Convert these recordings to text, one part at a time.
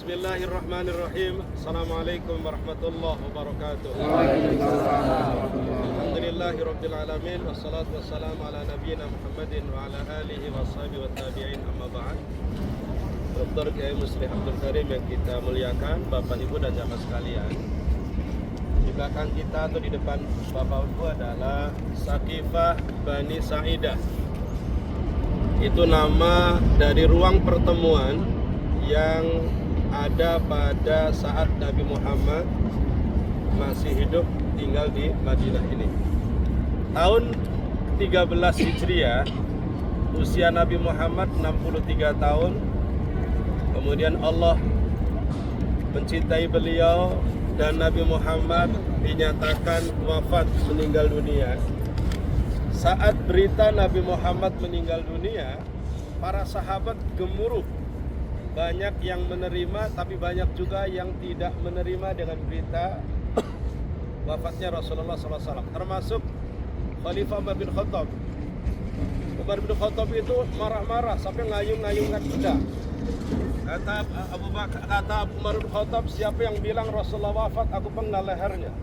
Bismillahirrahmanirrahim. Assalamualaikum warahmatullahi wabarakatuh. Alhamdulillahi rabbil alamin. Wassalatu wassalamu ala nabiyyina Muhammadin wa ala alihi wa sahbihi wa tabi'in, amma ba'd. Dr. Kiai Muslih Abdul Karim yang kita muliakan, Bapak Ibu dan jamaah sekalian. Di belakang kita atau di depan Bapak Ibu adalah Saqifah Bani Sa'idah. Itu nama dari ruang pertemuan yang ada pada saat Nabi Muhammad masih hidup tinggal di Madinah ini. Tahun 13 Hijriah, usia Nabi Muhammad 63 tahun. Kemudian Allah mencintai beliau dan Nabi Muhammad dinyatakan wafat, meninggal dunia. Saat berita Nabi Muhammad meninggal dunia, para sahabat gemuruh. Banyak yang menerima, tapi banyak juga yang tidak menerima dengan berita wafatnya Rasulullah SAW. Termasuk Khalifah Umar bin Khattab. Umar bin Khattab itu marah-marah sampai ngayung-ngayungkan pedang. Kata Umar bin Khattab, siapa yang bilang Rasulullah wafat, aku penggal lehernya.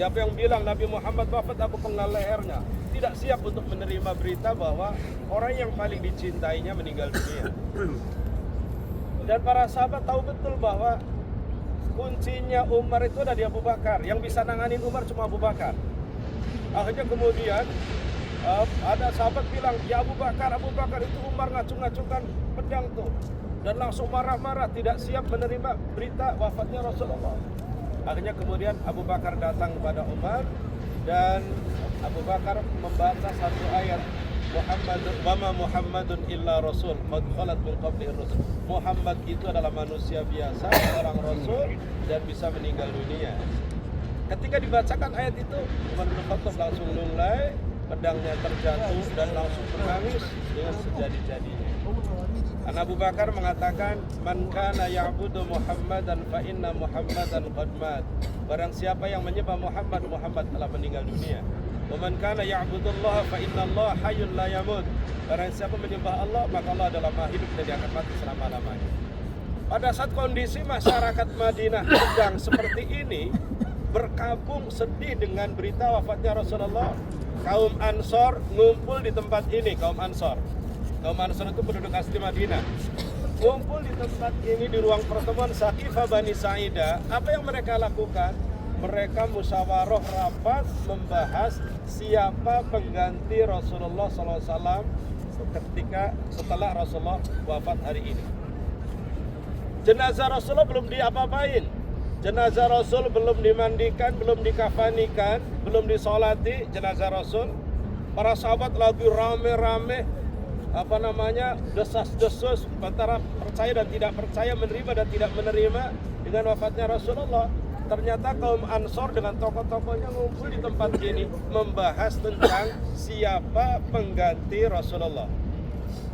Siapa yang bilang Nabi Muhammad wafat, aku penggal lehernya. Tidak siap untuk menerima berita bahwa orang yang paling dicintainya meninggal dunia. Dan para sahabat tahu betul bahwa kuncinya Umar itu ada di Abu Bakar. Yang bisa nanganin Umar cuma Abu Bakar. Akhirnya kemudian ada sahabat bilang, ya Abu Bakar itu Umar ngacung-ngacungkan pedang tuh. Dan langsung marah-marah, tidak siap menerima berita wafatnya Rasulullah. Akhirnya kemudian Abu Bakar datang kepada Umar dan Abu Bakar membaca satu ayat, Muhammadun illa rasul qad khalat min qablihi rusul. Muhammad itu adalah manusia biasa, seorang rasul dan bisa meninggal dunia. Ketika dibacakan ayat itu, Umar bin Khattab langsung lunglai, pedangnya terjatuh dan langsung menangis dengan sejadi-jadinya. Dan Abu Bakar mengatakan, man kana ya'budu Muhammadan fa inna Muhammadan qad mat. Barang siapa yang menyembah Muhammad, Muhammad telah meninggal dunia. Wa man kana ya'budullaha fa innallaha hayyun la yamut. Barang siapa menyembah Allah, maka Allah adalah Maha hidup dan dia akan mati selama-lamanya. Pada saat kondisi masyarakat Madinah sedang seperti ini, berkabung sedih dengan berita wafatnya Rasulullah, kaum Ansor ngumpul di tempat ini. Kaum Ansor itu penduduk asli Madinah. Ngumpul di tempat ini di ruang pertemuan Saqifah Bani Sa'idah. Apa yang mereka lakukan? Mereka musyawarah rapat membahas siapa pengganti Rasulullah SAW ketika setelah Rasulullah wafat hari ini. Jenazah Rasulullah belum diapa-apain. Jenazah Rasul belum dimandikan, belum dikafanikan, belum disolati jenazah Rasul. Para sahabat lagi rame-rame desas-desus antara percaya dan tidak percaya, menerima dan tidak menerima dengan wafatnya Rasulullah. Ternyata kaum Ansor dengan tokoh-tokohnya ngumpul di tempat ini membahas tentang siapa pengganti Rasulullah.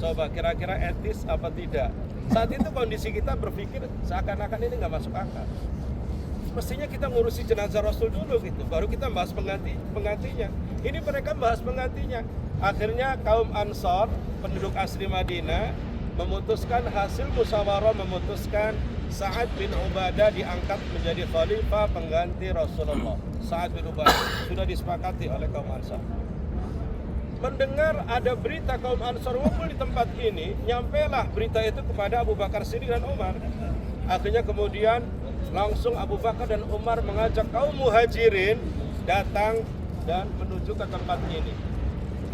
Coba kira-kira etis apa tidak? Saat itu kondisi kita berpikir seakan-akan ini nggak masuk akal. Mestinya kita ngurusi jenazah Rasul dulu gitu, baru kita bahas penggantinya. Ini mereka bahas penggantinya. Akhirnya kaum Ansor, penduduk asli Madinah, memutuskan hasil musyawarah memutuskan Sa'ad bin Ubadah diangkat menjadi khalifah pengganti Rasulullah. Sa'ad bin Ubadah sudah disepakati oleh kaum Ansor. Mendengar ada berita kaum Ansor ngumpul di tempat ini, nyampelah berita itu kepada Abu Bakar Siddiq dan Umar. Akhirnya kemudian langsung Abu Bakar dan Umar mengajak kaum Muhajirin datang dan menuju ke tempat ini.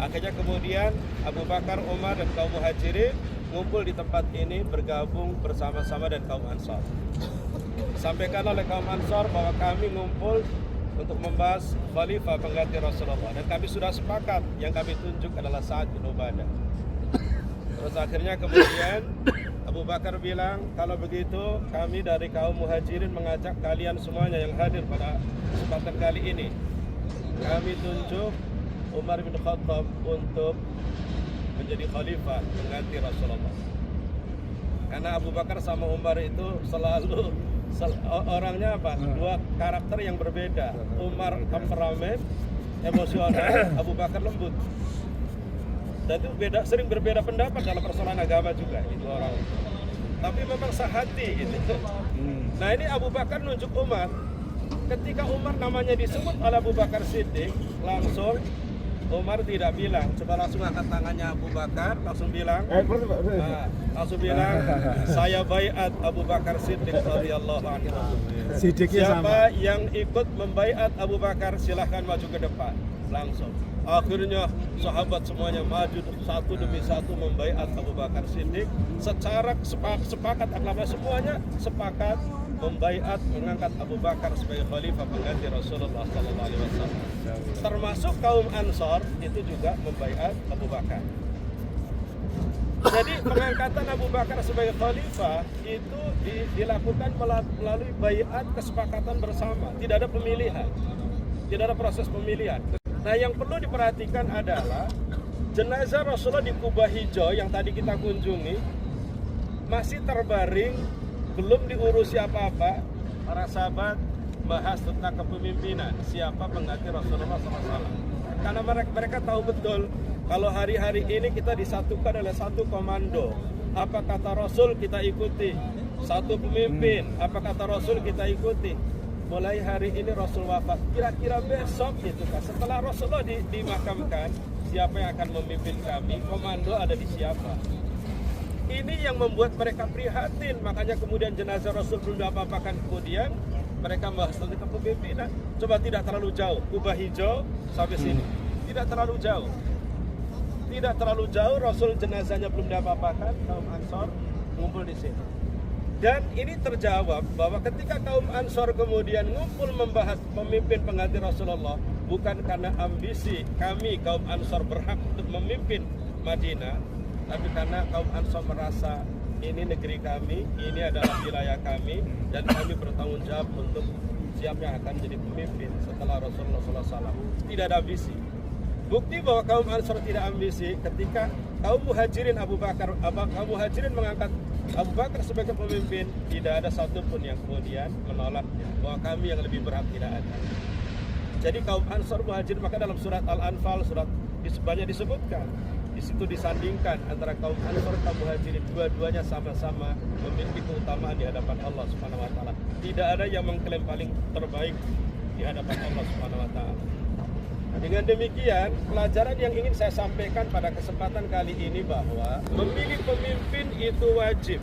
Akhirnya kemudian Abu Bakar, Umar dan kaum Muhajirin ngumpul di tempat ini bergabung bersama-sama dan kaum Ansor. Sampaikan oleh kaum Ansor bahwa kami ngumpul untuk membahas khalifah pengganti Rasulullah dan kami sudah sepakat yang kami tunjuk adalah Sa'ad bin Ubadah. Terus akhirnya kemudian Abu Bakar bilang, kalau begitu kami dari kaum Muhajirin mengajak kalian semuanya yang hadir pada kesempatan kali ini. Kami tunjuk Umar bin Khattab untuk menjadi khalifah pengganti Rasulullah. Karena Abu Bakar sama Umar itu selalu orangnya apa? Dua karakter yang berbeda. Umar temperamen, emosional, Abu Bakar lembut. Dan itu sering berbeda pendapat dalam persoalan agama juga itu orang. tapi memang sehati gitu. Nah ini Abu Bakar nunjuk Umar. Ketika Umar namanya disebut oleh Abu Bakar Siddiq, langsung Umar tidak bilang, coba langsung angkat tangannya Abu Bakar, langsung bilang, saya baiat Abu Bakar Siddiq radhiyallahu anhu. Siapa yang ikut membaiat Abu Bakar silahkan maju ke depan. Langsung. Akhirnya sahabat semuanya maju satu demi satu membaiat Abu Bakar Siddiq. Secara sepakat aklamnya semuanya sepakat membaiat mengangkat Abu Bakar sebagai khalifah pengganti Rasulullah SAW. Termasuk kaum Ansor itu juga membaiat Abu Bakar. Jadi pengangkatan Abu Bakar sebagai khalifah itu dilakukan melalui baiat kesepakatan bersama. Tidak ada pemilihan, tidak ada proses pemilihan. Nah yang perlu diperhatikan adalah jenazah Rasulullah di Kubah Hijau yang tadi kita kunjungi masih terbaring, belum diurusi apa-apa. Para sahabat bahas tentang kepemimpinan, siapa pengganti Rasulullah SAW. Karena mereka tahu betul kalau hari-hari ini kita disatukan oleh satu komando. Apa kata Rasul kita ikuti. Satu pemimpin, apa kata Rasul kita ikuti. Mulai hari ini Rasul wafat, kira-kira besok gitu kan, setelah Rasulullah dimakamkan, siapa yang akan memimpin kami, komando ada di siapa. Ini yang membuat mereka prihatin, makanya kemudian jenazah Rasul belum apa-apakan, kemudian mereka bahas tentang kepemimpinan. Coba tidak terlalu jauh, Kubah Hijau sampai sini, tidak terlalu jauh. Tidak terlalu jauh, Rasul jenazahnya belum apa-apakan, kaum Ansor ngumpul di sini. Dan ini terjawab bahwa ketika kaum Ansor kemudian ngumpul membahas pemimpin pengganti Rasulullah, bukan karena ambisi kami kaum Ansor berhak untuk memimpin Madinah, tapi karena kaum Ansor merasa ini negeri kami, ini adalah wilayah kami, dan kami bertanggung jawab untuk siapa yang akan menjadi pemimpin setelah Rasulullah SAW. Tidak ada ambisi. Bukti bahwa kaum Ansor tidak ambisi ketika kaum Muhajirin kaum Muhajirin mengangkat Abu Bakar sebagai pemimpin, tidak ada satupun yang kemudian menolaknya, bahwa kami yang lebih berhak, tidak ada. Jadi kaum Ansor Muhajirin, maka dalam surat Al-Anfal banyak disebutkan. Di situ disandingkan antara kaum Ansor dan kaum Muhajirin, dua-duanya sama-sama memiliki keutamaan di hadapan Allah Subhanahu wa taala. Tidak ada yang mengklaim paling terbaik di hadapan Allah Subhanahu wa taala. Dengan demikian, pelajaran yang ingin saya sampaikan pada kesempatan kali ini bahwa memilih pemimpin itu wajib.